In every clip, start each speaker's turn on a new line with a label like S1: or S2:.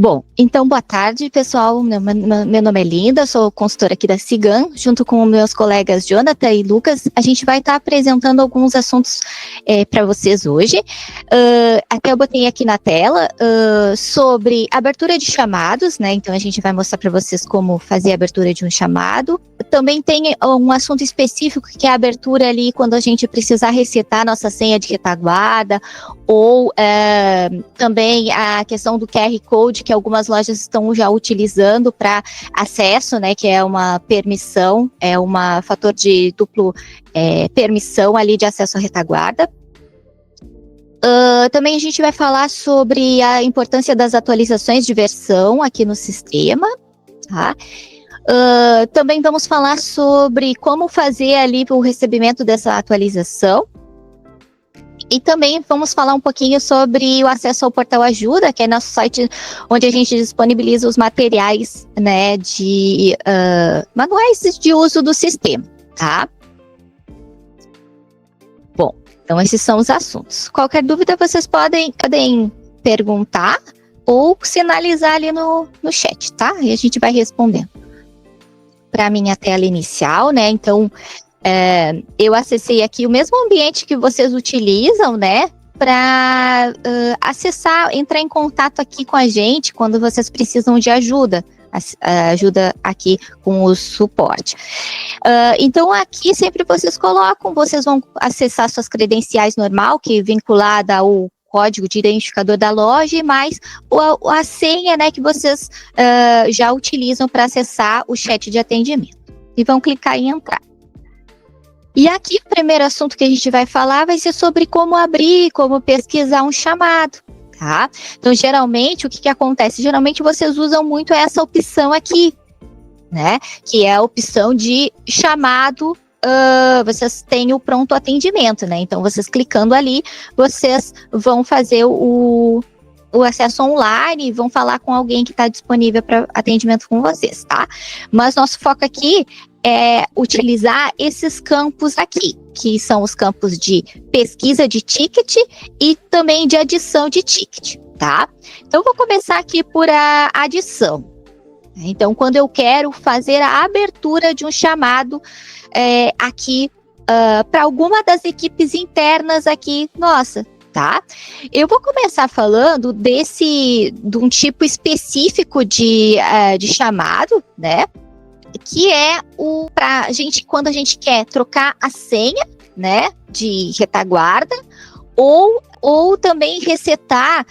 S1: Bom, então boa tarde, pessoal. Meu nome é Linda, sou consultora aqui da Cigan, junto com meus colegas Jonathan e Lucas. A gente vai estar apresentando alguns assuntos para vocês hoje. Até eu botei aqui na tela sobre abertura de chamados, né? Então a gente vai mostrar para vocês como fazer a abertura de um chamado. Também tem um assunto específico que é a abertura ali quando a gente precisar resetar nossa senha de retaguarda, ou também a questão do QR Code, que algumas lojas estão já utilizando para acesso, né, que é uma permissão, é um fator de duplo permissão ali de acesso à retaguarda. Também a gente vai falar sobre a importância das atualizações de versão aqui no sistema, tá? Também vamos falar sobre como fazer ali o recebimento dessa atualização. E também vamos falar um pouquinho sobre o acesso ao Portal Ajuda, que é nosso site onde a gente disponibiliza os materiais, né, de manuais de uso do sistema, tá? Bom, então esses são os assuntos. Qualquer dúvida vocês podem perguntar ou sinalizar ali no chat, tá? E a gente vai respondendo. Para a minha tela inicial, né, então... eu acessei aqui o mesmo ambiente que vocês utilizam, né, para acessar, entrar em contato aqui com a gente quando vocês precisam de ajuda, ajuda aqui com o suporte. Então aqui sempre vocês vão acessar suas credenciais normal, que é vinculada ao código de identificador da loja, e mais a senha, né, que vocês já utilizam para acessar o chat de atendimento. E vão clicar em entrar. E aqui o primeiro assunto que a gente vai falar vai ser sobre como abrir, como pesquisar um chamado, tá? Então, geralmente, o que acontece? Geralmente, vocês usam muito essa opção aqui, né? Que é a opção de chamado, vocês têm o pronto atendimento, né? Então, vocês clicando ali, vocês vão fazer o acesso online e vão falar com alguém que está disponível para atendimento com vocês, tá? Mas nosso foco aqui é utilizar esses campos aqui, que são os campos de pesquisa de ticket e também de adição de ticket, tá? Então, eu vou começar aqui por a adição. Então, quando eu quero fazer a abertura de um chamado aqui para alguma das equipes internas aqui, nossa, tá? Eu vou começar falando de um tipo específico de chamado, né? Que é pra gente, quando a gente quer trocar a senha, né, de retaguarda, ou também resetar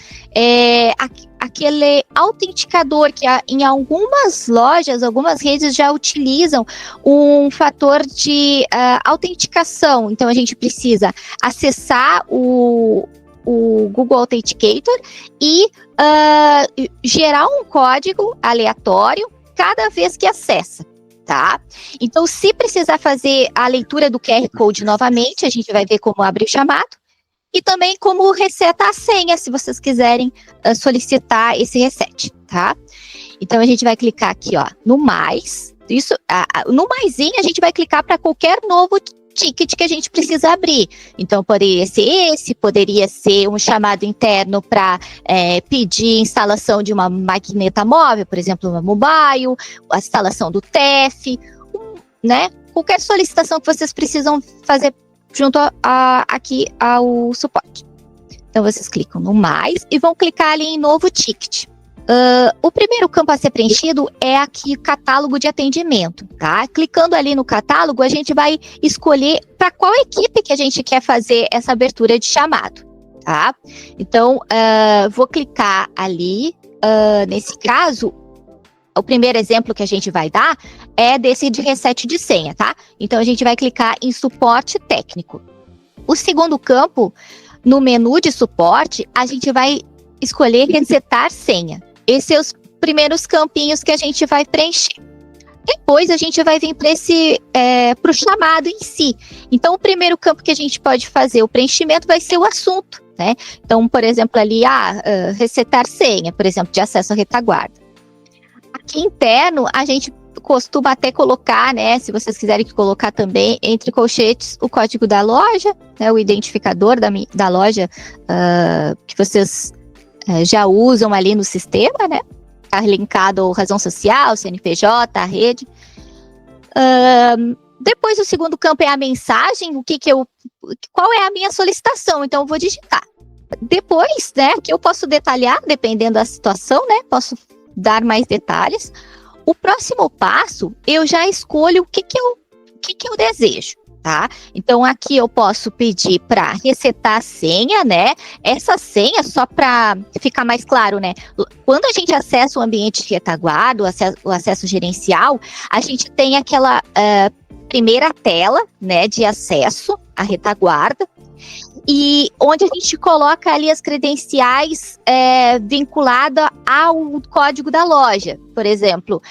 S1: aquele autenticador que em algumas lojas, algumas redes já utilizam um fator de autenticação. Então, a gente precisa acessar o Google Authenticator e gerar um código aleatório cada vez que acessa, tá? Então, se precisar fazer a leitura do QR Code novamente, a gente vai ver como abre o chamado e também como reseta a senha, se vocês quiserem solicitar esse reset, tá? Então, a gente vai clicar aqui, ó, no mais. No maisinho, a gente vai clicar para qualquer novo ticket que a gente precisa abrir. Então, poderia ser um chamado interno para pedir instalação de uma maquineta móvel, por exemplo, uma mobile, a instalação do TEF, né? Qualquer solicitação que vocês precisam fazer junto aqui ao suporte. Então, vocês clicam no mais e vão clicar ali em novo ticket. O primeiro campo a ser preenchido é aqui o catálogo de atendimento, tá? Clicando ali no catálogo, a gente vai escolher para qual equipe que a gente quer fazer essa abertura de chamado, tá? Então, vou clicar ali, nesse caso, o primeiro exemplo que a gente vai dar é desse de reset de senha, tá? Então, a gente vai clicar em suporte técnico. O segundo campo, no menu de suporte, a gente vai escolher resetar senha. Esses são os primeiros campinhos que a gente vai preencher. Depois a gente vai vir para o chamado em si. Então, o primeiro campo que a gente pode fazer o preenchimento vai ser o assunto, né? Então, por exemplo, ali, resetar senha, por exemplo, de acesso à retaguarda. Aqui interno, a gente costuma até colocar, né? Se vocês quiserem colocar também, entre colchetes, o código da loja, né? O identificador da loja que vocês já usam ali no sistema, né? está linkado à razão social, CNPJ, a rede. Depois o segundo campo é a mensagem, qual é a minha solicitação, então eu vou digitar. Depois, né, que eu posso detalhar, dependendo da situação, né, posso dar mais detalhes. O próximo passo, eu já escolho o que eu desejo, tá? Então, aqui eu posso pedir para resetar a senha, né? Essa senha, só para ficar mais claro, né? Quando a gente acessa o ambiente de retaguarda, o acesso gerencial, a gente tem aquela primeira tela, né, de acesso à retaguarda, e onde a gente coloca ali as credenciais vinculadas ao código da loja. Por exemplo,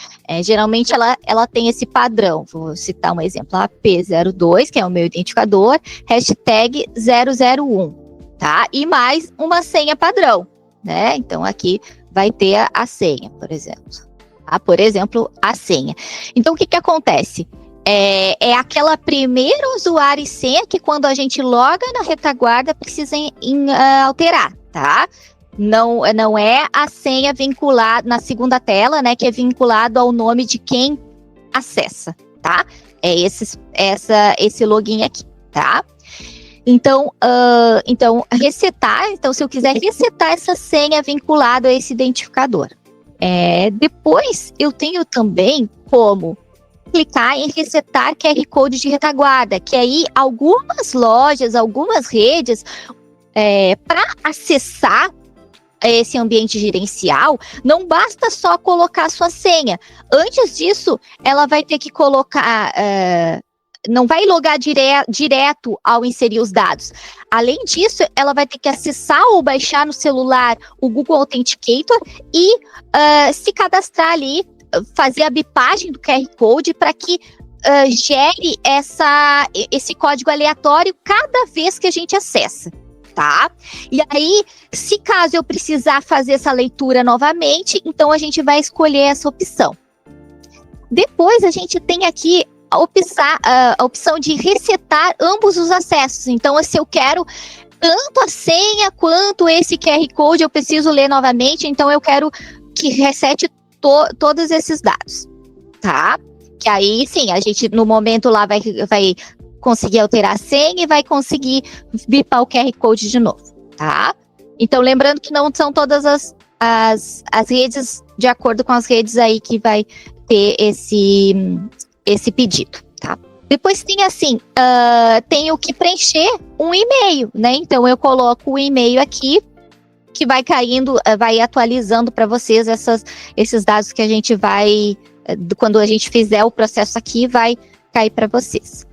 S1: geralmente ela tem esse padrão. Vou citar um exemplo, AP02, que é o meu identificador, hashtag 001, tá? E mais uma senha padrão, né? Então aqui vai ter a senha, por exemplo. Tá? Por exemplo, a senha. Então o que acontece? É aquela primeira usuário e senha que quando a gente loga na retaguarda precisa alterar, tá? Não é a senha vinculada na segunda tela, né? Que é vinculado ao nome de quem acessa, tá? É esse login aqui, tá? Então, resetar. Então, se eu quiser resetar essa senha vinculada a esse identificador. Depois, eu tenho também como clicar em resetar QR Code de retaguarda, que aí algumas lojas, algumas redes, para acessar esse ambiente gerencial, não basta só colocar a sua senha. Antes disso, ela vai ter que colocar, não vai logar direto ao inserir os dados. Além disso, ela vai ter que acessar ou baixar no celular o Google Authenticator e se cadastrar ali, fazer a bipagem do QR Code para que gere esse código aleatório cada vez que a gente acessa, tá? E aí, se caso eu precisar fazer essa leitura novamente, então a gente vai escolher essa opção. Depois a gente tem aqui a opção de resetar ambos os acessos. Então, se eu quero tanto a senha quanto esse QR Code, eu preciso ler novamente, então eu quero que resete todos esses dados, tá? Que aí, sim, a gente no momento lá vai conseguir alterar a senha e vai conseguir bipar o QR Code de novo, tá? Então, lembrando que não são todas as redes, de acordo com as redes aí que vai ter esse pedido, tá? Depois tem assim, tenho que preencher um e-mail, né? Então, eu coloco o e-mail aqui, que vai caindo, vai atualizando para vocês esses dados que a gente vai, quando a gente fizer o processo aqui, vai cair para vocês.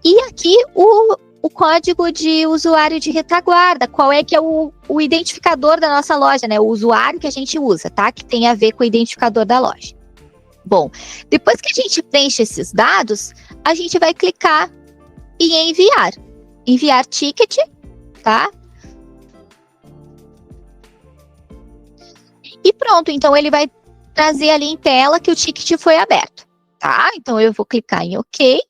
S1: E aqui o código de usuário de retaguarda, qual é que é o identificador da nossa loja, né? O usuário que a gente usa, tá? Que tem a ver com o identificador da loja. Bom, depois que a gente preenche esses dados, a gente vai clicar em enviar ticket, tá? E pronto, então ele vai trazer ali em tela que o ticket foi aberto, tá? Então eu vou clicar em OK.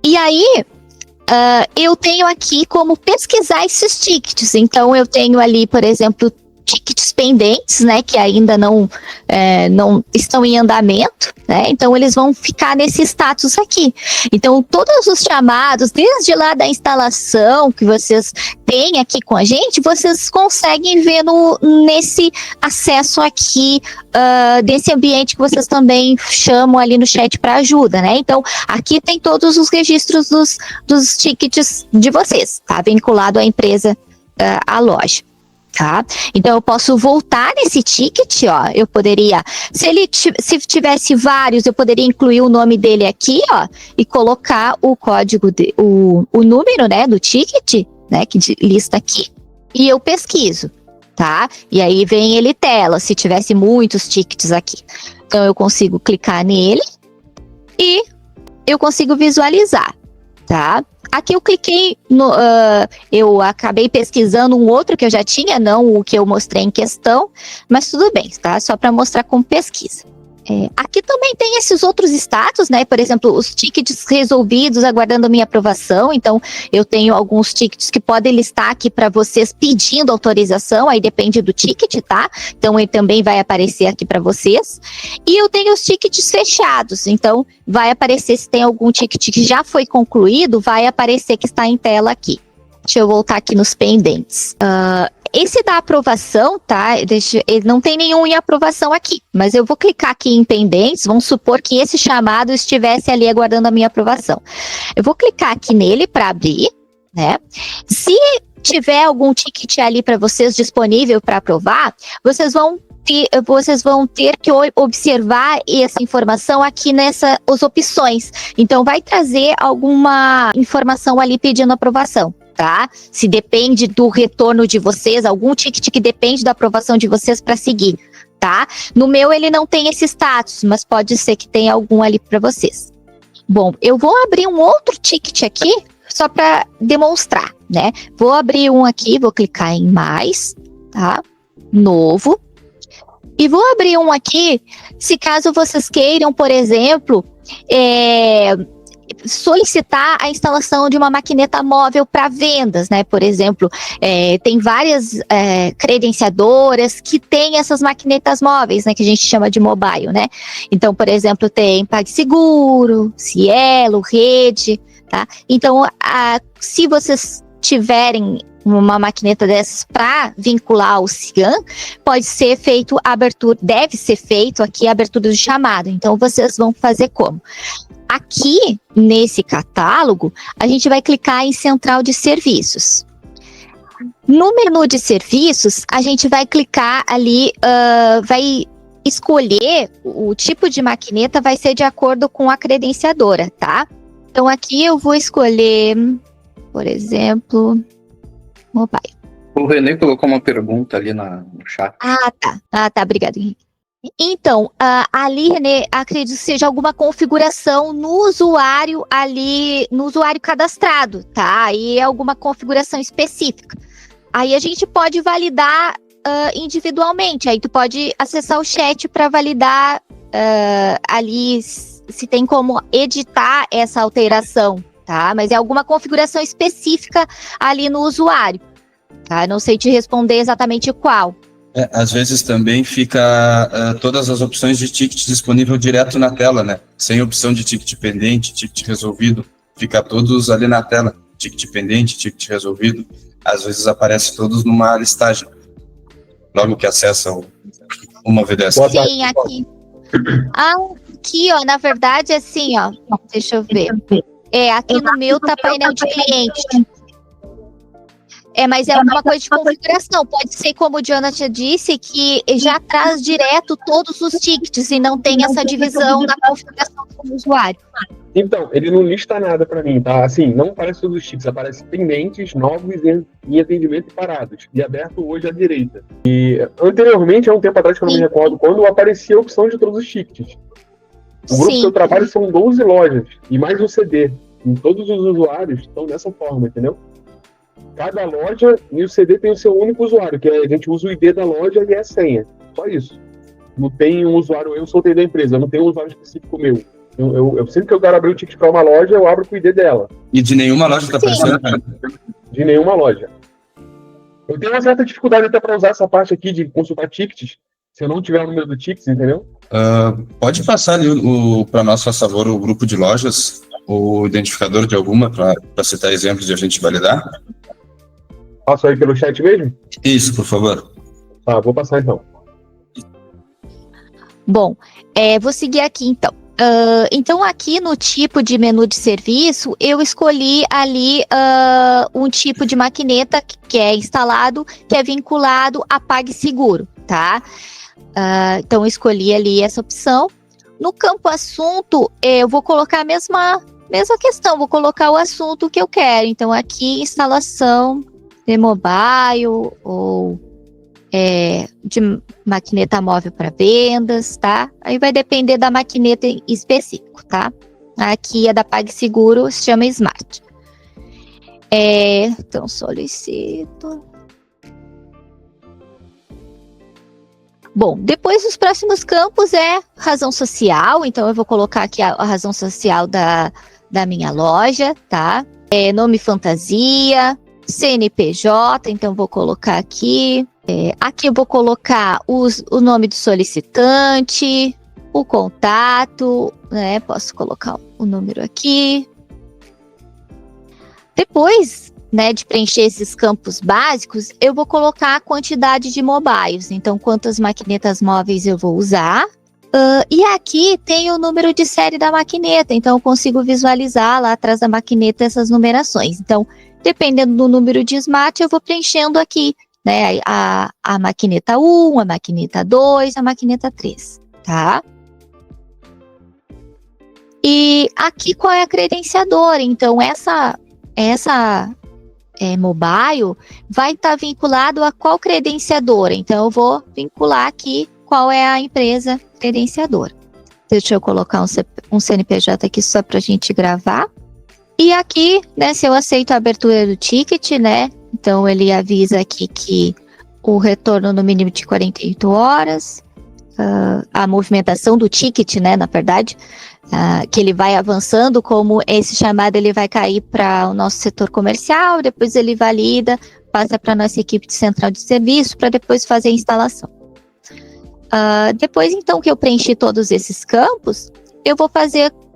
S1: E aí, eu tenho aqui como pesquisar esses tickets. Então eu tenho ali, por exemplo, tickets pendentes, né, que ainda não estão em andamento, né, então eles vão ficar nesse status aqui. Então, todos os chamados, desde lá da instalação que vocês têm aqui com a gente, vocês conseguem ver nesse acesso aqui, desse ambiente que vocês também chamam ali no chat para ajuda, né, então, aqui tem todos os registros dos tickets de vocês, tá, vinculado à empresa, à loja. Tá? Então eu posso voltar nesse ticket, ó. Eu poderia, se tivesse vários, eu poderia incluir o nome dele aqui, ó, e colocar o código o número, né, do ticket, né, que lista aqui. E eu pesquiso, tá? E aí vem ele tela, se tivesse muitos tickets aqui. Então eu consigo clicar nele e eu consigo visualizar, tá? Aqui eu cliquei eu acabei pesquisando um outro que eu já tinha, não o que eu mostrei em questão, mas tudo bem, tá? Só para mostrar como pesquisa. Aqui também tem esses outros status, né? Por exemplo, os tickets resolvidos aguardando minha aprovação. Então, eu tenho alguns tickets que podem listar aqui para vocês pedindo autorização, aí depende do ticket, tá? Então, ele também vai aparecer aqui para vocês. E eu tenho os tickets fechados, então vai aparecer se tem algum ticket que já foi concluído, vai aparecer que está em tela aqui. Deixa eu voltar aqui nos pendentes. Esse da aprovação, tá? Ele não tem nenhum em aprovação aqui, mas eu vou clicar aqui em pendentes, vamos supor que esse chamado estivesse ali aguardando a minha aprovação. Eu vou clicar aqui nele para abrir, né? Se tiver algum ticket ali para vocês disponível para aprovar, vocês vão ter que observar essa informação aqui nessas opções. Então, vai trazer alguma informação ali pedindo aprovação. Tá? Se depende do retorno de vocês, algum ticket que depende da aprovação de vocês para seguir, tá? No meu ele não tem esse status, mas pode ser que tenha algum ali para vocês. Bom, eu vou abrir um outro ticket aqui, só para demonstrar, né? Vou abrir um aqui, vou clicar em mais, tá? Novo. E vou abrir um aqui, se caso vocês queiram, por exemplo, solicitar a instalação de uma maquineta móvel para vendas, né? Por exemplo, tem várias credenciadoras que têm essas maquinetas móveis, né? Que a gente chama de mobile, né? Então, por exemplo, tem PagSeguro, Cielo, Rede, tá? Então, se vocês tiverem uma maquineta dessas para vincular ao CIAN, pode ser feito deve ser feito aqui a abertura do chamado. Então, vocês vão fazer como? Aqui, nesse catálogo, a gente vai clicar em Central de Serviços. No menu de serviços, a gente vai clicar ali, vai escolher o tipo de maquineta, vai ser de acordo com a credenciadora, tá? Então, aqui eu vou escolher, por exemplo, mobile.
S2: O René colocou uma pergunta ali no chat.
S1: Tá, obrigado, Henrique. Então, ali, René, acredito que seja alguma configuração no usuário ali, no usuário cadastrado, tá? Aí é alguma configuração específica. Aí a gente pode validar individualmente, aí tu pode acessar o chat para validar ali se tem como editar essa alteração, tá? Mas é alguma configuração específica ali no usuário, tá? Não sei te responder exatamente qual.
S3: Às vezes também fica todas as opções de ticket disponível direto na tela, né? Sem opção de ticket pendente, ticket resolvido, fica todos ali na tela. Ticket pendente, ticket resolvido, às vezes aparece todos numa listagem. Logo que acessa uma VDS.
S1: Sim, aqui. Aqui, ó, na verdade, assim, ó, deixa eu ver. Aqui no meu tá painel de cliente. Mas é alguma coisa de configuração. Pode ser, como o Jonathan disse, que já traz direto todos os tickets e não tem essa divisão na configuração do usuário.
S4: Então, ele não lista nada para mim, tá? Assim, não aparece todos os tickets, aparece pendentes, novos em atendimento e parados. E aberto hoje à direita. E anteriormente, há um tempo atrás, que eu não me recordo, quando aparecia a opção de todos os tickets. O grupo que eu trabalho são 12 lojas e mais um CD. E todos os usuários estão dessa forma, entendeu? Cada loja e o CD tem o seu único usuário, que a gente usa o ID da loja e a senha. Só isso. Não tem um usuário, eu sou o TI da empresa, não tem um usuário específico meu. Eu sempre que eu quero abrir o ticket para uma loja, eu abro com o ID dela.
S3: E de nenhuma loja está aparecendo?
S4: De nenhuma loja. Eu tenho uma certa dificuldade até para usar essa parte aqui de consultar tickets, se eu não tiver o número do tickets, entendeu?
S3: Pode passar ali para nós, por favor, o grupo de lojas, o identificador de alguma, para citar exemplos de a gente validar?
S4: Passo aí pelo chat mesmo?
S3: Isso, por favor.
S4: Tá, vou passar então.
S1: Bom, vou seguir aqui então. Então, aqui no tipo de menu de serviço, eu escolhi ali um tipo de maquineta que é instalado, que é vinculado a PagSeguro, tá? Então, eu escolhi ali essa opção. No campo assunto, eu vou colocar a mesma questão, vou colocar o assunto que eu quero. Então, aqui, instalação de mobile ou de maquineta móvel para vendas, tá? Aí vai depender da maquineta em específico, tá? Aqui a da PagSeguro se chama Smart. Então, solicito. Bom, depois os próximos campos é razão social, então eu vou colocar aqui a razão social da minha loja, tá? Nome fantasia, CNPJ, então vou colocar aqui. Aqui eu vou colocar o nome do solicitante, o contato, né? Posso colocar o número aqui. Depois, né, de preencher esses campos básicos, eu vou colocar a quantidade de mobiles. Então, quantas maquinetas móveis eu vou usar. E aqui tem o número de série da maquineta. Então, eu consigo visualizar lá atrás da maquineta essas numerações. Então, dependendo do número de smart, eu vou preenchendo aqui, né, a maquineta 1, a maquineta 2, a maquineta 3, tá? E aqui qual é a credenciadora? Então, essa mobile vai estar vinculado a qual credenciadora. Então, eu vou vincular aqui qual é a empresa credenciadora. Deixa eu colocar um CNPJ aqui só para a gente gravar. E aqui, né, se eu aceito a abertura do ticket, né, então ele avisa aqui que o retorno no mínimo de 48 horas, a movimentação do ticket, né, na verdade, que ele vai avançando, como esse chamado ele vai cair para o nosso setor comercial, depois ele valida, passa para a nossa equipe de central de serviço, para depois fazer a instalação. Depois, então, que eu preenchi todos esses campos, eu vou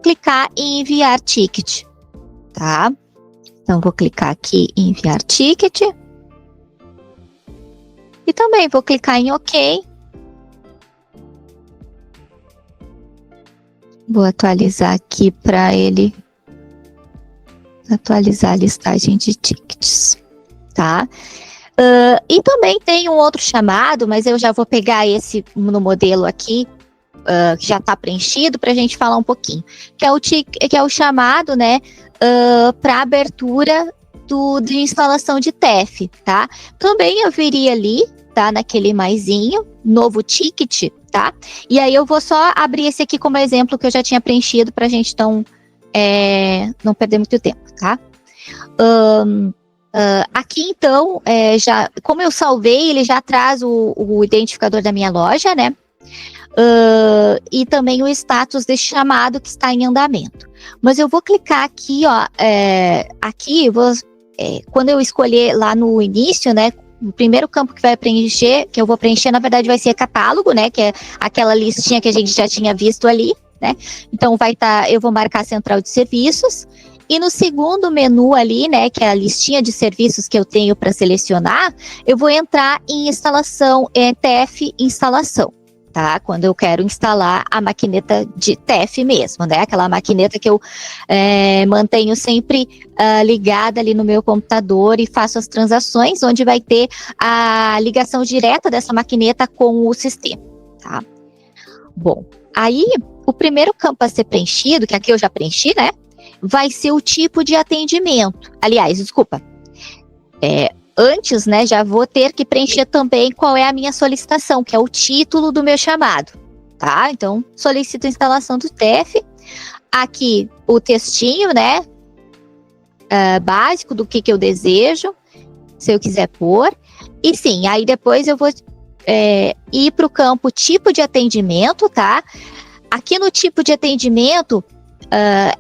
S1: clicar em enviar ticket, tá? Então, vou clicar aqui em enviar ticket. E também vou clicar em OK. Vou atualizar aqui para ele atualizar a listagem de tickets, tá? E também tem um outro chamado, mas eu já vou pegar esse no modelo aqui, que já está preenchido, para a gente falar um pouquinho, que é o chamado, né, para abertura de instalação de TEF, tá? Também eu viria ali, tá, naquele maisinho, novo ticket, tá? E aí eu vou só abrir esse aqui como exemplo que eu já tinha preenchido para a gente não perder muito tempo, tá? Aqui então, como eu salvei, ele já traz o identificador da minha loja, né? E também o status desse chamado que está em andamento. Mas eu vou clicar aqui, ó, quando eu escolher lá no início, né? O primeiro campo que eu vou preencher, na verdade, vai ser catálogo, né? Que é aquela listinha que a gente já tinha visto ali, né? Então eu vou marcar central de serviços. E no segundo menu ali, né, que é a listinha de serviços que eu tenho para selecionar, eu vou entrar em instalação, TEF instalação, tá? Quando eu quero instalar a maquineta de TEF mesmo, né? Aquela maquineta que eu mantenho sempre ligada ali no meu computador e faço as transações, onde vai ter a ligação direta dessa maquineta com o sistema, tá? Bom, aí o primeiro campo a ser preenchido, que aqui eu já preenchi, né? Vai ser o tipo de atendimento. Aliás, desculpa. Antes, né, já vou ter que preencher também qual é a minha solicitação, que é o título do meu chamado, tá? Então, solicito a instalação do TEF. Aqui, o textinho, né, básico do que eu desejo, se eu quiser pôr. E sim, aí depois eu vou ir para o campo tipo de atendimento, tá? Aqui no tipo de atendimento,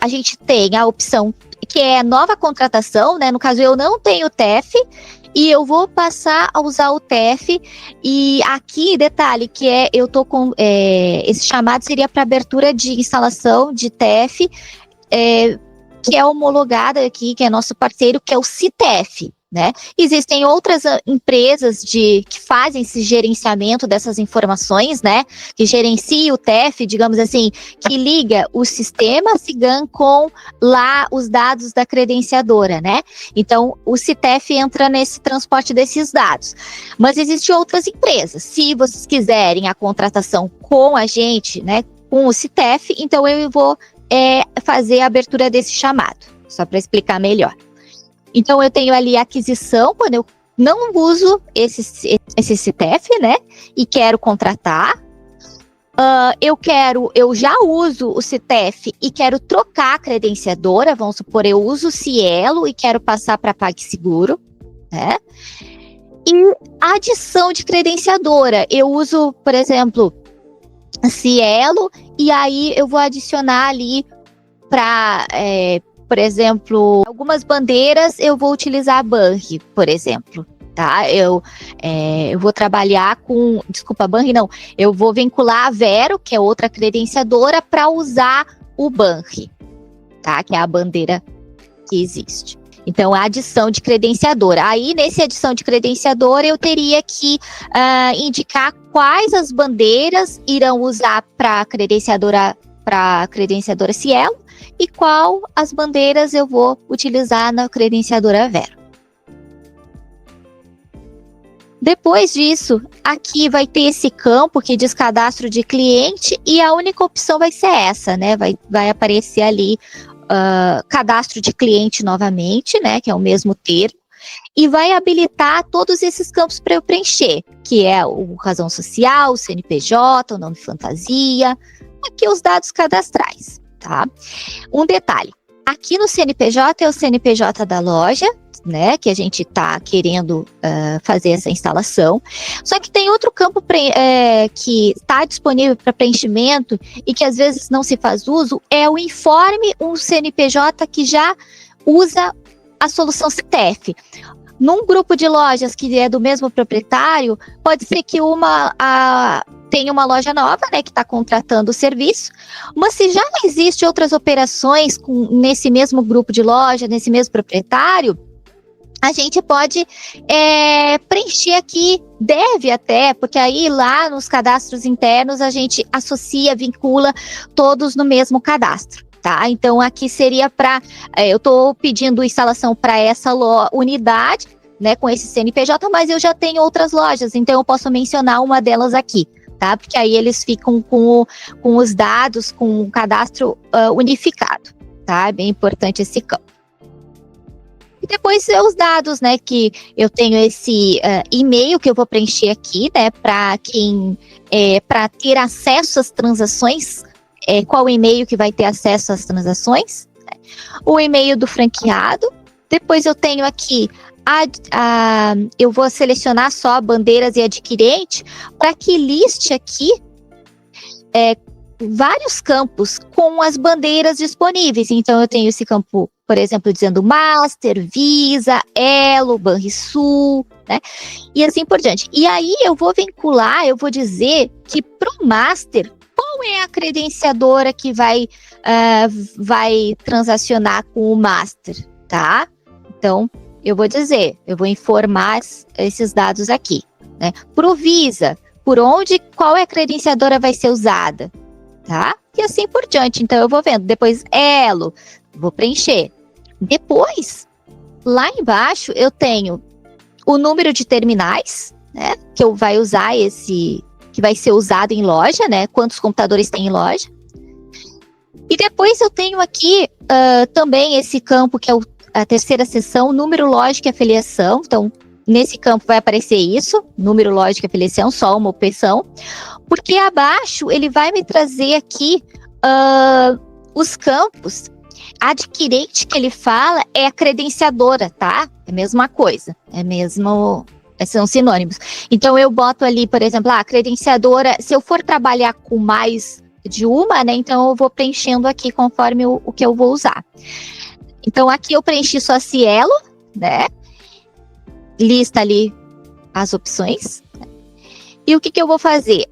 S1: a gente tem a opção que é nova contratação, né? No caso, eu não tenho TEF e eu vou passar a usar o TEF. E aqui, detalhe, que eu tô com esse chamado seria para abertura de instalação de TEF, que é homologada aqui, que é nosso parceiro, que é o CITEF. Né? Existem outras empresas que fazem esse gerenciamento dessas informações, né? Que gerencia o TEF, digamos assim, que liga o sistema SIGAM com lá os dados da credenciadora, né? Então, o CITEF entra nesse transporte desses dados. Mas existem outras empresas. Se vocês quiserem a contratação com a gente, né? Com o CITEF, então eu vou fazer a abertura desse chamado, só para explicar melhor. Então, eu tenho ali a aquisição, quando eu não uso esse CITEF, né? E quero contratar. Eu já uso o CITEF e quero trocar a credenciadora. Vamos supor, eu uso o Cielo e quero passar para PagSeguro, né? E a adição de credenciadora, eu uso, por exemplo, Cielo, e aí eu vou adicionar ali para, por exemplo, algumas bandeiras eu vou utilizar a Banri, por exemplo, tá? Eu vou trabalhar com, desculpa, Banri não, eu vou vincular a Vero, que é outra credenciadora, para usar o Banri, tá? Que é a bandeira que existe. Então, a adição de credenciadora. Aí, nesse adição de credenciadora, eu teria que indicar quais as bandeiras irão usar para a credenciadora Cielo e qual as bandeiras eu vou utilizar na credenciadora Vero. Depois disso, aqui vai ter esse campo que diz cadastro de cliente e a única opção vai ser essa, né? Vai aparecer ali cadastro de cliente novamente, né, que é o mesmo termo, e vai habilitar todos esses campos para eu preencher, que é o razão social, o CNPJ, o nome fantasia, aqui os dados cadastrais, tá? Um detalhe, aqui no CNPJ é o CNPJ da loja, né, que a gente está querendo fazer essa instalação, só que tem outro campo que está disponível para preenchimento e que às vezes não se faz uso, é o informe, um CNPJ que já usa a solução CTF. Num grupo de lojas que é do mesmo proprietário, pode ser que tem uma loja nova, né, que está contratando o serviço, mas se já existe outras operações nesse mesmo grupo de loja, nesse mesmo proprietário, a gente pode preencher aqui, deve até, porque aí lá nos cadastros internos a gente associa, vincula todos no mesmo cadastro, tá? Então aqui seria eu estou pedindo instalação para essa unidade, né, com esse CNPJ, mas eu já tenho outras lojas, então eu posso mencionar uma delas aqui, tá? Porque aí eles ficam com os dados, com o cadastro unificado, tá? É bem importante esse campo. E depois os dados, né, que eu tenho esse e-mail que eu vou preencher aqui, né, para ter acesso às transações, qual e-mail que vai ter acesso às transações, né? O e-mail do franqueado. Depois eu tenho aqui eu vou selecionar só bandeiras e adquirente para que liste aqui vários campos com as bandeiras disponíveis. Então eu tenho esse campo, por exemplo, dizendo Master, Visa, Elo, Banrisul, né? E assim por diante. E aí eu vou vincular, eu vou dizer que para o Master, qual é a credenciadora que vai transacionar com o Master, tá? Então, eu vou dizer, eu vou informar esses dados aqui, né? Para o Visa, qual é a credenciadora vai ser usada, tá? E assim por diante. Então, eu vou vendo. Depois, Elo, vou preencher. Depois, lá embaixo, eu tenho o número de terminais, né? Que eu vai usar que vai ser usado em loja, né? Quantos computadores tem em loja. E depois eu tenho aqui também esse campo que é a terceira seção, número lógico e afiliação. Então, nesse campo vai aparecer isso, número lógico e afiliação, só uma opção. Porque abaixo ele vai me trazer aqui os campos. Adquirente que ele fala é a credenciadora, tá? É a mesma coisa, são sinônimos. Então eu boto ali, por exemplo, a credenciadora, se eu for trabalhar com mais de uma, né? Então eu vou preenchendo aqui conforme o que eu vou usar. Então aqui eu preenchi só Cielo, né? Lista ali as opções. E o que eu vou fazer?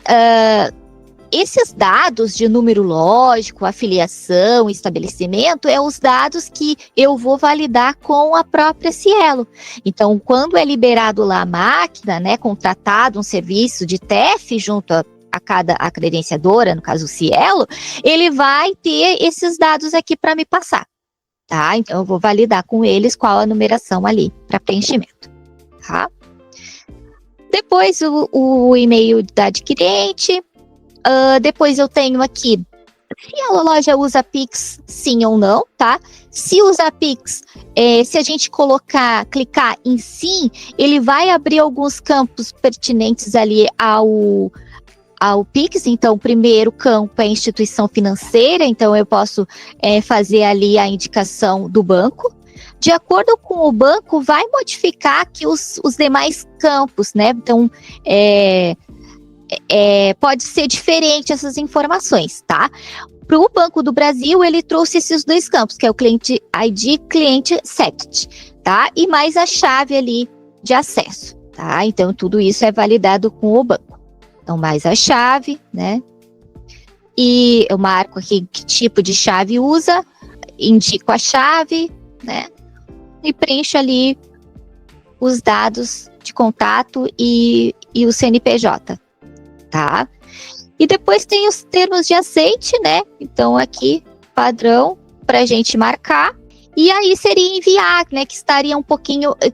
S1: Esses dados de número lógico, afiliação, estabelecimento, os dados que eu vou validar com a própria Cielo. Então, quando é liberado lá a máquina, né, contratado um serviço de TEF junto a credenciadora, no caso o Cielo, ele vai ter esses dados aqui para me passar, tá? Então, eu vou validar com eles qual a numeração ali para preenchimento, tá? Depois, o e-mail da adquirente. Depois eu tenho aqui se a loja usa Pix, sim ou não, tá? Se usar Pix, se a gente clicar em sim, ele vai abrir alguns campos pertinentes ali ao Pix. Então, o primeiro campo é instituição financeira, então eu posso fazer ali a indicação do banco. de acordo com o banco, vai modificar aqui os demais campos, né? Então, pode ser diferente essas informações, tá? Para o Banco do Brasil, ele trouxe esses dois campos, que é o cliente ID, cliente SECT, tá? E mais a chave ali de acesso, tá? Então, tudo isso é validado com o banco. Então, mais a chave, né? E eu marco aqui que tipo de chave usa, indico a chave, né? E preencho ali os dados de contato e o CNPJ, tá? E depois tem os termos de aceite, né? Então aqui, padrão, para a gente marcar. E aí seria enviar, né? Que estaria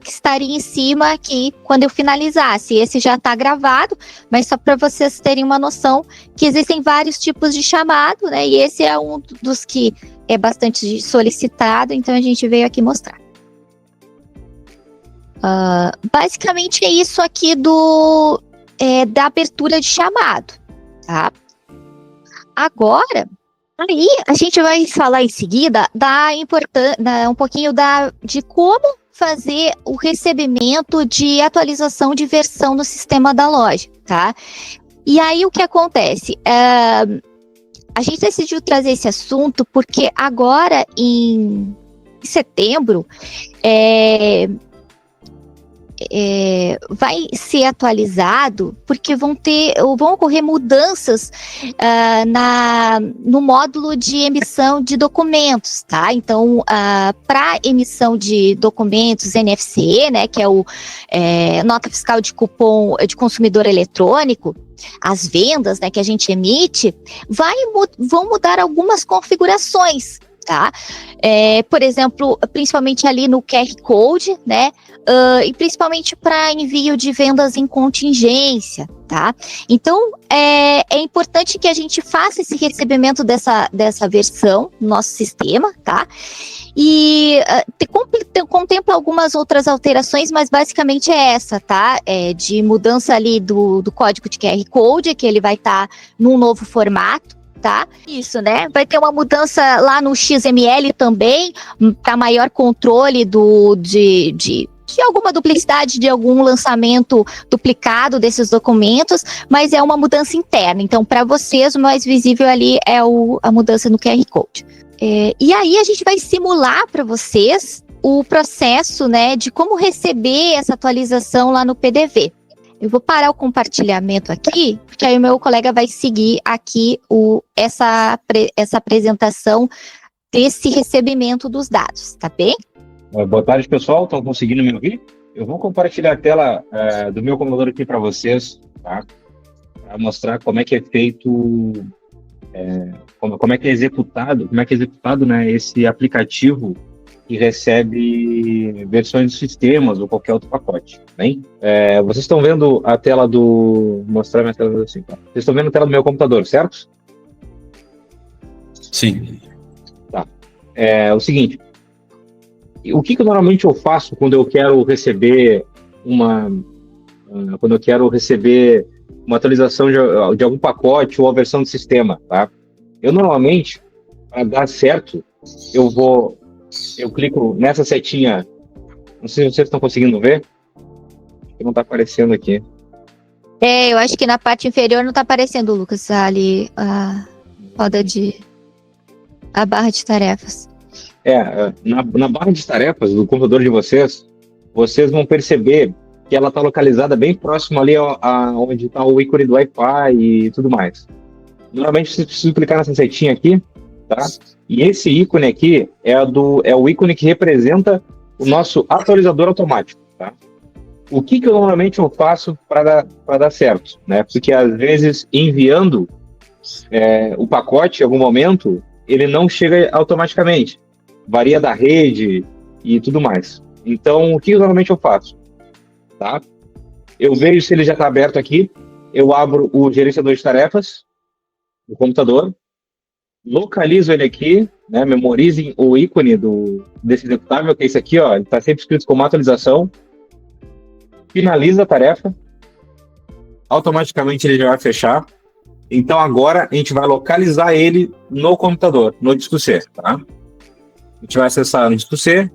S1: que estaria em cima aqui quando eu finalizasse. Esse já está gravado, mas só para vocês terem uma noção que existem vários tipos de chamado, né? E esse é um dos que é bastante solicitado, então a gente veio aqui mostrar. Basicamente é isso aqui da abertura de chamado, tá? Agora, aí a gente vai falar em seguida um pouquinho de como fazer o recebimento de atualização de versão no sistema da loja, tá? E aí o que acontece? A gente decidiu trazer esse assunto porque agora em setembro vai ser atualizado porque vão ocorrer mudanças no módulo de emissão de documentos, tá? Então, para emissão de documentos NFC, né, que é o nota fiscal de cupom de consumidor eletrônico, as vendas, né, que a gente emite, vão mudar algumas configurações, tá? Por exemplo, principalmente ali no QR Code, né? E principalmente para envio de vendas em contingência, tá? Então, é importante que a gente faça esse recebimento dessa versão no nosso sistema, tá? E contempla algumas outras alterações, mas basicamente é essa, tá? De mudança ali do código de QR Code, que ele vai estar num novo formato, tá? Isso, né? Vai ter uma mudança lá no XML também, para maior controle de alguma duplicidade, de algum lançamento duplicado desses documentos, mas é uma mudança interna. Então, para vocês, o mais visível ali é a mudança no QR Code. E aí a gente vai simular para vocês o processo, né, de como receber essa atualização lá no PDV. Eu vou parar o compartilhamento aqui, porque aí o meu colega vai seguir aqui essa apresentação desse recebimento dos dados, tá bem?
S5: Boa tarde, pessoal. Estão conseguindo me ouvir? Eu vou compartilhar a tela do meu computador aqui para vocês, tá? Para mostrar como é que é feito, como é que é executado, né, esse aplicativo que recebe versões de sistemas ou qualquer outro pacote, bem? Vocês estão vendo a tela vou mostrar minha tela assim, tá? Vocês estão vendo a tela do meu computador, certo?
S3: Sim.
S5: Tá. O seguinte, o que normalmente eu faço quando eu quero receber uma atualização de algum pacote ou a versão do sistema, tá? Eu normalmente, para dar certo, eu clico nessa setinha, não sei se vocês estão conseguindo ver, que não está aparecendo aqui.
S1: Eu acho que na parte inferior não está aparecendo, Lucas, ali a barra de tarefas.
S5: Na barra de tarefas do computador de vocês vão perceber que ela está localizada bem próximo ali onde está o ícone do Wi-Fi e tudo mais. Normalmente você precisa clicar nessa setinha aqui, tá? E esse ícone aqui é o ícone que representa o nosso atualizador automático, tá? O que eu normalmente faço para dar certo, né? Porque às vezes enviando o pacote em algum momento, ele não chega automaticamente. Varia da rede e tudo mais. Então, o que normalmente eu faço? Tá? Eu vejo se ele já está aberto aqui, eu abro o gerenciador de tarefas do computador, localizo ele aqui, né, memorizem o ícone desse executável, que é esse aqui, ó, ele está sempre escrito como atualização, finaliza a tarefa, automaticamente ele já vai fechar. Então agora a gente vai localizar ele no computador, no disco C, tá? A gente vai acessar no disco C,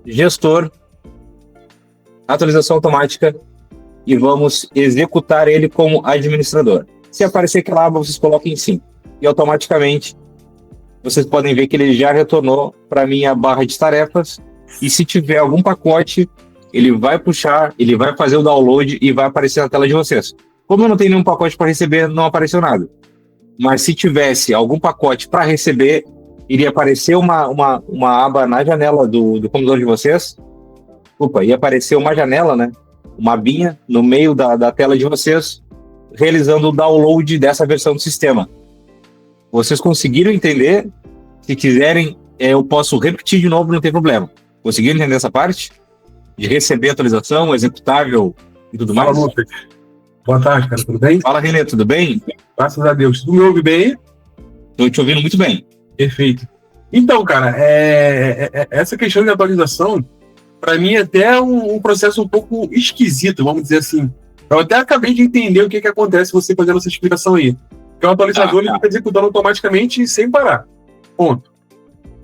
S5: gestor, atualização automática, e vamos executar ele como administrador. Se aparecer aquela aba, vocês coloquem sim. E automaticamente, vocês podem ver que ele já retornou para a minha barra de tarefas. E se tiver algum pacote, ele vai puxar, ele vai fazer o download e vai aparecer na tela de vocês. Como eu não tenho nenhum pacote para receber, não apareceu nada. Mas se tivesse algum pacote para receber, iria aparecer uma aba na janela do computador de vocês. Opa, ia aparecer uma janela, né? Uma abinha no meio da tela de vocês, realizando o download dessa versão do sistema. Vocês conseguiram entender? Se quiserem, eu posso repetir de novo, não tem problema. Conseguiram entender essa parte? De receber atualização, executável e tudo mais?
S4: Fala, Lucas. Boa tarde, cara. Tudo bem?
S5: Fala, Renê, tudo bem?
S4: Graças a Deus. Tu me ouve bem?
S5: Estou te ouvindo muito bem.
S4: Perfeito. Então, cara, essa questão de atualização, para mim, é até um processo um pouco esquisito, vamos dizer assim. Eu até acabei de entender o que acontece você fazendo essa explicação aí. Que o atualizador ele fica executando automaticamente sem parar. Ponto.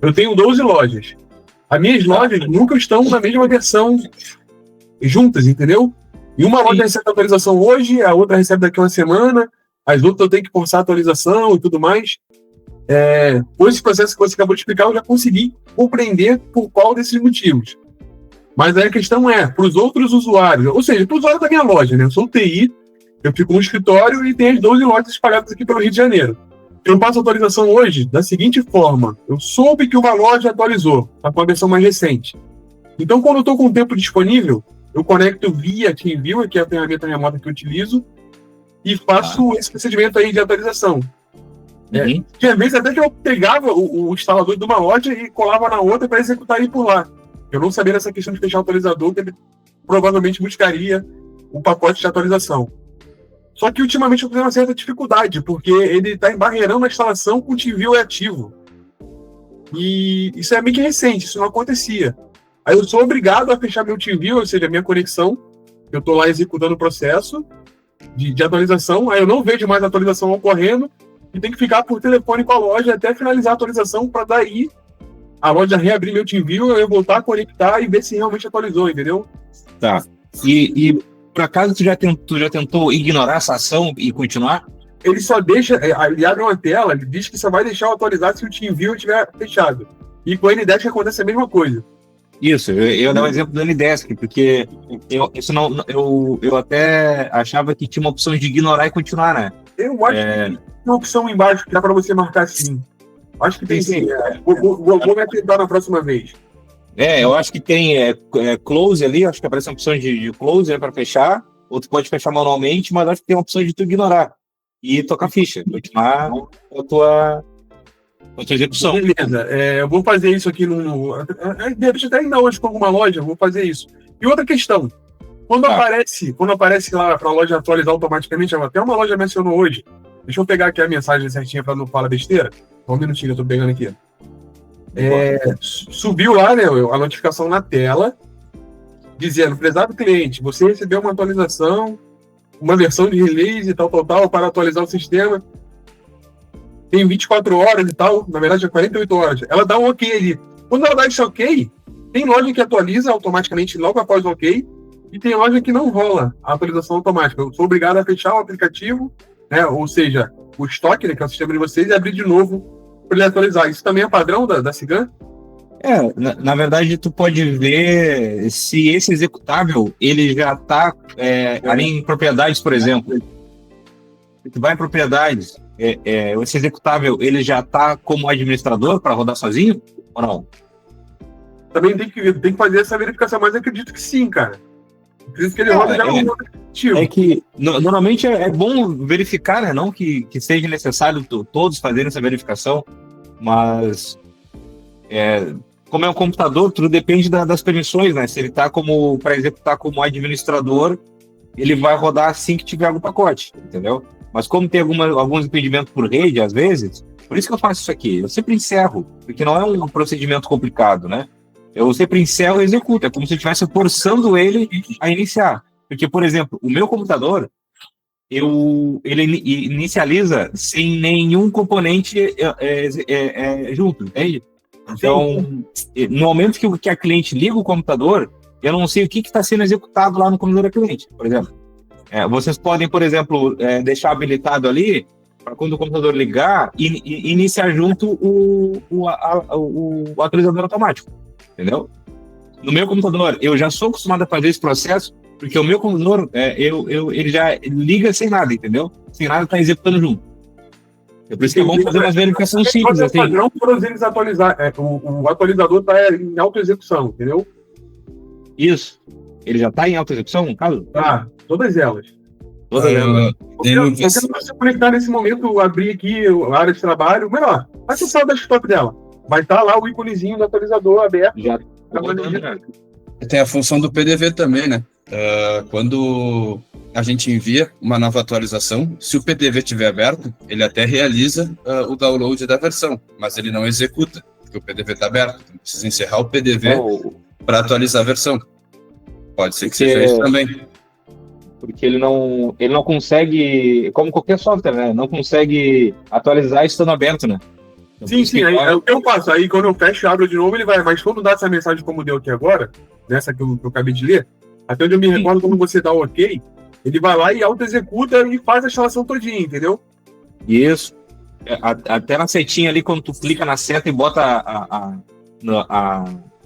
S4: Eu tenho 12 lojas. As minhas lojas nunca estão na mesma versão juntas, entendeu? E uma loja recebe a atualização hoje, a outra recebe daqui a uma semana, as outras eu tenho que forçar a atualização e tudo mais. Por esse processo que você acabou de explicar, eu já consegui compreender por qual desses motivos. Mas aí a questão é, para os outros usuários, ou seja, para o usuário da minha loja, né? Eu sou TI, eu fico no escritório e tenho as 12 lojas espalhadas aqui pelo Rio de Janeiro. Eu passo a atualização hoje da seguinte forma: eu soube que uma loja atualizou, está com a versão mais recente. Então, quando eu estou com o tempo disponível, eu conecto via TeamViewer, que é a ferramenta remota que eu utilizo, e faço esse procedimento aí de atualização. Que às vezes até que eu pegava o instalador de uma loja e colava na outra para executar ele por lá. Eu não sabia dessa questão de fechar o atualizador, que ele provavelmente buscaria o pacote de atualização. Só que ultimamente eu tenho uma certa dificuldade, porque ele está embarreirando a instalação com o TeamViewer ativo. E isso é meio que recente, isso não acontecia. Aí eu sou obrigado a fechar meu TeamViewer, ou seja, a minha conexão. Eu estou lá executando o processo de atualização, aí eu não vejo mais a atualização ocorrendo e tenho que ficar por telefone com a loja até finalizar a atualização para daí a loja reabrir meu TeamViewer, eu voltar a conectar e ver se realmente atualizou, entendeu?
S5: Tá. E por acaso tu já tentou ignorar essa ação e continuar?
S4: Ele só deixa, ele abre uma tela, ele diz que só vai deixar eu atualizar se o TeamViewer estiver fechado. E com o Ndesk acontece a mesma coisa.
S5: Isso, eu dou um exemplo do Ndesk, porque eu até achava que tinha uma opção de ignorar e continuar, né?
S4: Eu acho que tem uma opção embaixo que dá para você marcar assim. Acho que tem sim. Vou me atentar na próxima vez.
S5: Eu acho que tem close ali, acho que aparece uma opção de close para fechar, ou tu pode fechar manualmente, mas acho que tem uma opção de tu ignorar e tocar ficha, continuar a tua execução.
S4: Beleza, eu vou fazer isso aqui de repente até ainda hoje com alguma loja, eu vou fazer isso. E outra questão, quando aparece lá para a loja atualizar automaticamente, até uma loja mencionou hoje, deixa eu pegar aqui a mensagem certinha para não falar besteira, um minutinho, eu tô pegando aqui. Subiu lá, né, a notificação na tela, dizendo: prezado cliente, você recebeu uma atualização, uma versão de release e tal, para atualizar o sistema. Tem 24 horas e tal, na verdade é 48 horas. Ela dá um ok ali. Quando ela dá esse ok, tem loja que atualiza automaticamente logo após o ok, e tem loja que não rola a atualização automática. Eu sou obrigado a fechar o aplicativo, né, ou seja, o estoque, né, que é o sistema de vocês, e abrir de novo para ele atualizar. Isso também é padrão da Cigan?
S5: Na verdade, tu pode ver se esse executável ele já está ali em propriedades, por exemplo. Tu vai em propriedades, esse executável ele já está como administrador para rodar sozinho ou não?
S4: Também tem que fazer essa verificação, mas eu acredito que sim, cara. Eu acredito que ele roda já no aplicativo.
S5: É que normalmente é bom verificar, né? Não que seja necessário todos fazerem essa verificação, mas como é um computador, tudo depende das permissões, né? Se ele está para executar como administrador, ele vai rodar assim que tiver algum pacote, entendeu? Mas como tem alguns impedimentos por rede, às vezes, por isso que eu faço isso aqui. Eu sempre encerro, porque não é um procedimento complicado, né? Eu sempre encerro e executo. É como se eu estivesse forçando ele a iniciar. Porque, por exemplo, o meu computador, ele inicializa sem nenhum componente junto, entende? Então, no momento que a cliente liga o computador, eu não sei o que está sendo executado lá no computador da cliente, por exemplo. Vocês podem, por exemplo, deixar habilitado ali, para quando o computador ligar, iniciar junto o atualizador automático, entendeu? No meu computador, eu já sou acostumado a fazer esse processo, porque o meu computador, ele já liga sem nada, entendeu? Sem nada tá executando junto. É por isso que é bom fazer umas verificações simples, assim.
S4: Não todos eles atualizar, o atualizador está em autoexecução, entendeu?
S5: Isso. Ele já está em autoexecução, no caso?
S4: Tá, todas elas.
S5: Todas elas.
S4: Eu quero se conectar nesse momento, abrir aqui a área de trabalho, melhor, acessar o desktop dela. Vai estar lá o íconezinho do atualizador aberto.
S5: Já.
S3: Tem a função do PDV também, né? Quando a gente envia uma nova atualização, se o PDV estiver aberto, ele até realiza o download da versão, mas ele não executa, porque o PDV está aberto. Então precisa encerrar o PDV para atualizar a versão. Pode ser que seja isso também.
S5: Porque ele não consegue, como qualquer software, né? Não consegue atualizar estando aberto, né? Então,
S4: sim, aí é o que eu faço. Aí quando eu fecho e abro de novo, ele vai. Mas quando dá essa mensagem como deu aqui agora, nessa que eu acabei de ler, até onde eu me recordo, quando você dá o OK, ele vai lá e auto-executa e faz a instalação todinha, entendeu?
S5: Isso. Até na setinha ali, quando tu clica na seta e bota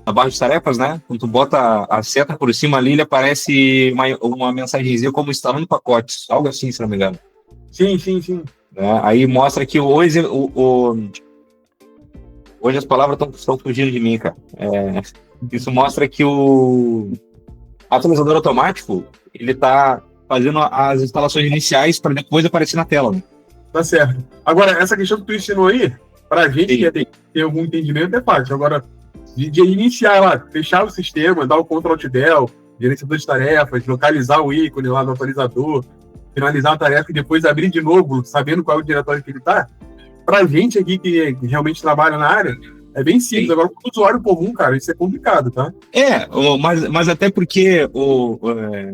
S5: a barra de tarefas, né? Quando tu bota a seta por cima ali, ele aparece uma mensagenzinha como instalando pacotes, algo assim, se não me engano.
S4: Sim.
S5: Aí mostra que hoje as palavras estão fugindo de mim, cara. Isso mostra que o atualizador automático, ele tá fazendo as instalações iniciais para depois aparecer na tela, né?
S4: Tá certo. Agora, essa questão que tu ensinou aí, pra gente que tem algum entendimento, é fácil. Agora, de iniciar lá, fechar o sistema, dar o Ctrl+Alt+Del, gerenciador de tarefas, localizar o ícone lá no atualizador, finalizar a tarefa e depois abrir de novo, sabendo qual é o diretório que ele tá, pra gente aqui que realmente trabalha na área, é bem simples. Sim. Agora, para o usuário comum, cara, isso é complicado, tá?
S5: Mas até porque,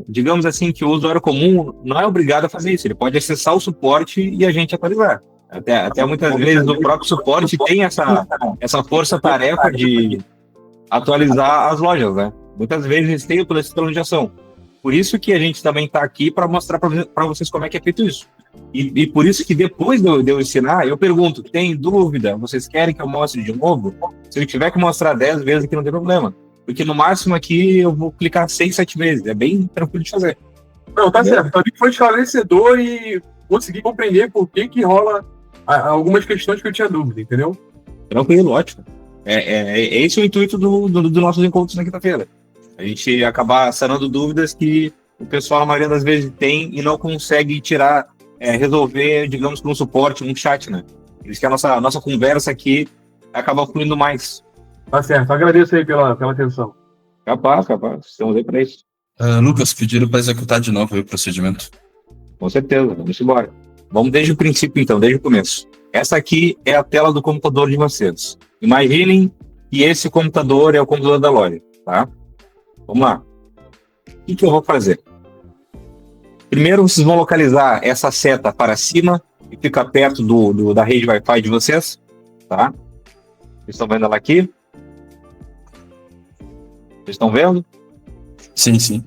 S5: digamos assim, que o usuário comum não é obrigado a fazer isso. Ele pode acessar o suporte e a gente atualizar. Até muitas vezes o próprio suporte tem essa força-tarefa de atualizar as lojas, né? Muitas vezes tem toda essa planejação. Por isso que a gente também está aqui para mostrar para vocês como é que é feito isso. E por isso que depois de eu ensinar, eu pergunto, tem dúvida? Vocês querem que eu mostre de novo? Se eu tiver que mostrar 10 vezes aqui, não tem problema. Porque no máximo aqui eu vou clicar 6, 7 vezes. É bem tranquilo de fazer.
S4: Não, tá certo. Para mim foi esclarecedor e consegui compreender por que rola algumas questões que eu tinha dúvida, entendeu?
S5: Tranquilo, ótimo. Esse é o intuito do nossos encontros na quinta-feira. A gente acabar sanando dúvidas que o pessoal, na maioria das vezes, tem e não consegue tirar, resolver, digamos, com um suporte, um chat, né? Por isso que a nossa conversa aqui acaba fluindo mais.
S4: Tá certo. Agradeço aí pela atenção.
S5: Capaz. Estamos aí para isso.
S3: Lucas, pediram para executar de novo aí o procedimento.
S5: Com certeza. Vamos embora. Vamos desde o princípio, então, desde o começo. Essa aqui é a tela do computador de vocês. Imaginem que esse computador é o computador da loja, tá? Vamos lá. O que eu vou fazer? Primeiro, vocês vão localizar essa seta para cima, que fica perto da rede Wi-Fi de vocês, tá? Vocês estão vendo ela aqui? Vocês estão vendo?
S3: Sim.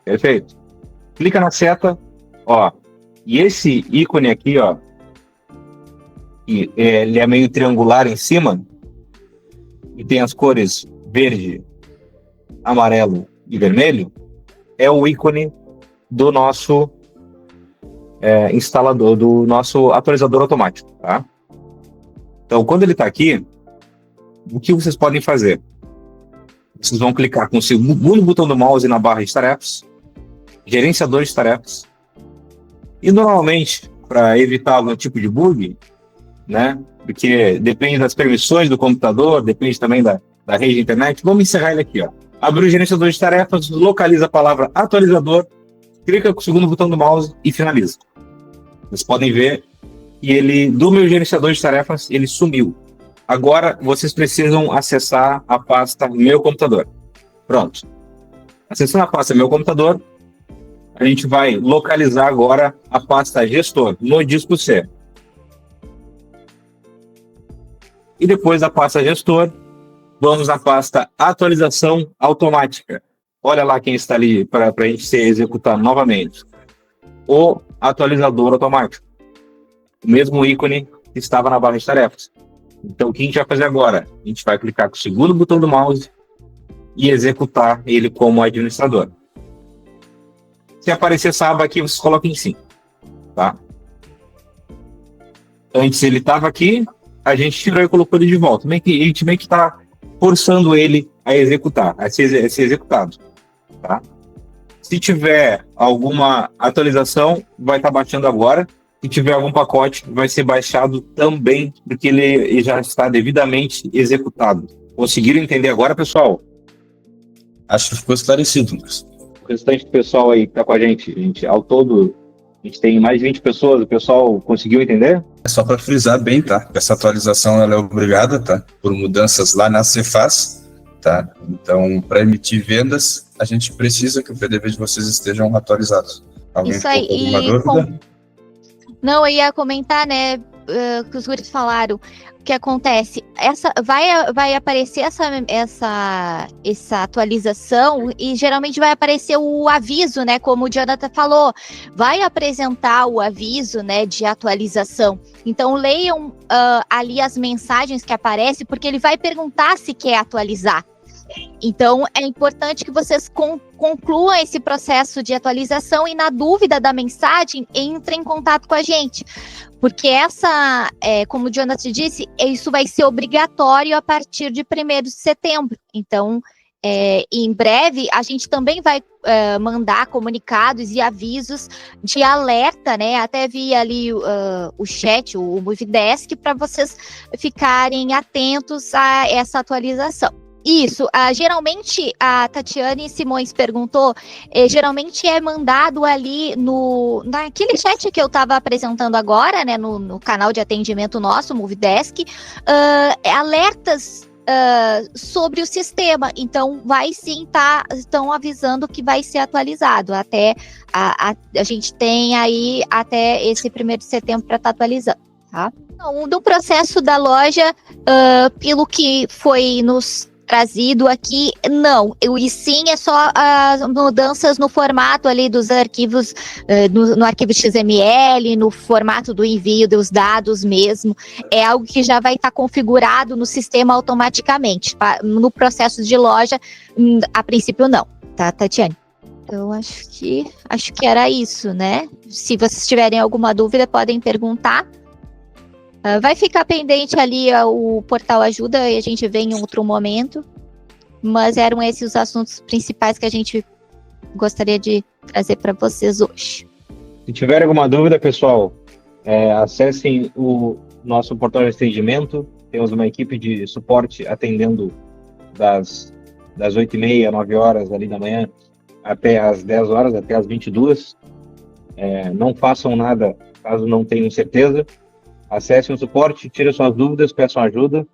S5: Perfeito. Clica na seta, ó. E esse ícone aqui, ó, ele é meio triangular em cima e tem as cores verde, amarelo e vermelho, é o ícone do nosso instalador, do nosso atualizador automático, tá? Então, quando ele está aqui, o que vocês podem fazer? Vocês vão clicar com o segundo botão do mouse na barra de tarefas, gerenciador de tarefas, e normalmente, para evitar algum tipo de bug, né? Porque depende das permissões do computador, depende também da rede de internet. Vamos encerrar ele aqui, ó. Abre o gerenciador de tarefas, localiza a palavra atualizador, clica com o segundo botão do mouse e finaliza. Vocês podem ver que do meu gerenciador de tarefas, ele sumiu. Agora, vocês precisam acessar a pasta Meu Computador. Pronto. Acessando a pasta Meu Computador, a gente vai localizar agora a pasta Gestor no disco C. E depois da pasta gestor, vamos na pasta atualização automática. Olha lá quem está ali para a gente se executar novamente. O atualizador automático. O mesmo ícone que estava na barra de tarefas. Então, o que a gente vai fazer agora? A gente vai clicar com o segundo botão do mouse e executar ele como administrador. Se aparecer essa aba aqui, você coloca em sim. Tá? Antes ele estava aqui, a gente tirou e colocou ele de volta. A gente meio que está forçando ele a executar, a ser executado. Tá? Se tiver alguma atualização, vai estar baixando agora. Se tiver algum pacote, vai ser baixado também, porque ele já está devidamente executado. Conseguiram entender agora, pessoal?
S3: Acho que ficou esclarecido, Lucas.
S5: O restante do pessoal aí que está com a gente, ao todo, a gente tem mais de 20 pessoas, o pessoal conseguiu entender?
S3: É só para frisar bem, tá? Essa atualização ela é obrigada, tá? Por mudanças lá na Cefaz, tá? Então, para emitir vendas, a gente precisa que o PDV de vocês estejam atualizados. Alguém
S1: Isso aí,
S3: ficou com alguma dúvida?
S1: Não, eu ia comentar, né, que os guris falaram. O que acontece? Vai aparecer essa atualização e geralmente vai aparecer o aviso, né? Como o Jonathan falou, vai apresentar o aviso, né, de atualização. Então leiam ali as mensagens que aparecem, porque ele vai perguntar se quer atualizar. Então, é importante que vocês concluam esse processo de atualização e, na dúvida da mensagem, entrem em contato com a gente. Porque como o Jonathan disse, isso vai ser obrigatório a partir de 1º de setembro. Então, em breve, a gente também vai mandar comunicados e avisos de alerta, né? Até vi ali o chat, o Movidesk, para vocês ficarem atentos a essa atualização. Isso, geralmente a Tatiane Simões perguntou, geralmente é mandado ali naquele chat que eu estava apresentando agora, né, no canal de atendimento nosso, Movidesk, alertas sobre o sistema. Então, vai sim estão avisando que vai ser atualizado. Até a gente tem aí até esse 1º de setembro para estar atualizando, tá? Então, do processo da loja, pelo que foi nos trazido aqui, não. E sim, é só as mudanças no formato ali dos arquivos, no arquivo XML, no formato do envio dos dados mesmo. É algo que já vai estar configurado no sistema automaticamente. No processo de loja, a princípio não, tá, Tatiane? Então, acho que era isso, né? Se vocês tiverem alguma dúvida, podem perguntar. Vai ficar pendente ali o portal ajuda e a gente vê em outro momento, mas eram esses os assuntos principais que a gente gostaria de trazer para vocês hoje.
S5: Se tiver alguma dúvida, pessoal, acessem o nosso portal de atendimento. Temos uma equipe de suporte atendendo das 8h30, 9 horas ali da manhã até as 10 horas, até as 22. Não façam nada caso não tenham certeza. Acessem o suporte, tirem suas dúvidas, peçam ajuda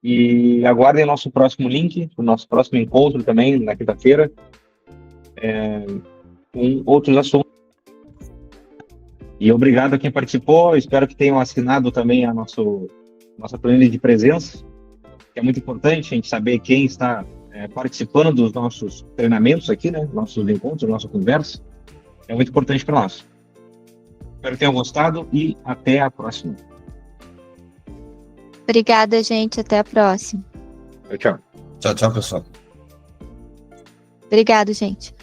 S5: e aguardem nosso próximo link, o nosso próximo encontro também, na quinta-feira, com outros assuntos. E obrigado a quem participou, espero que tenham assinado também a nossa planilha de presença, que é muito importante a gente saber quem está participando dos nossos treinamentos aqui, né, nossos encontros, nossa conversa, é muito importante para nós. Espero que tenham gostado e até a próxima.
S1: Obrigada, gente. Até a próxima.
S5: Tchau.
S3: Tchau, tchau, pessoal.
S1: Obrigado, gente.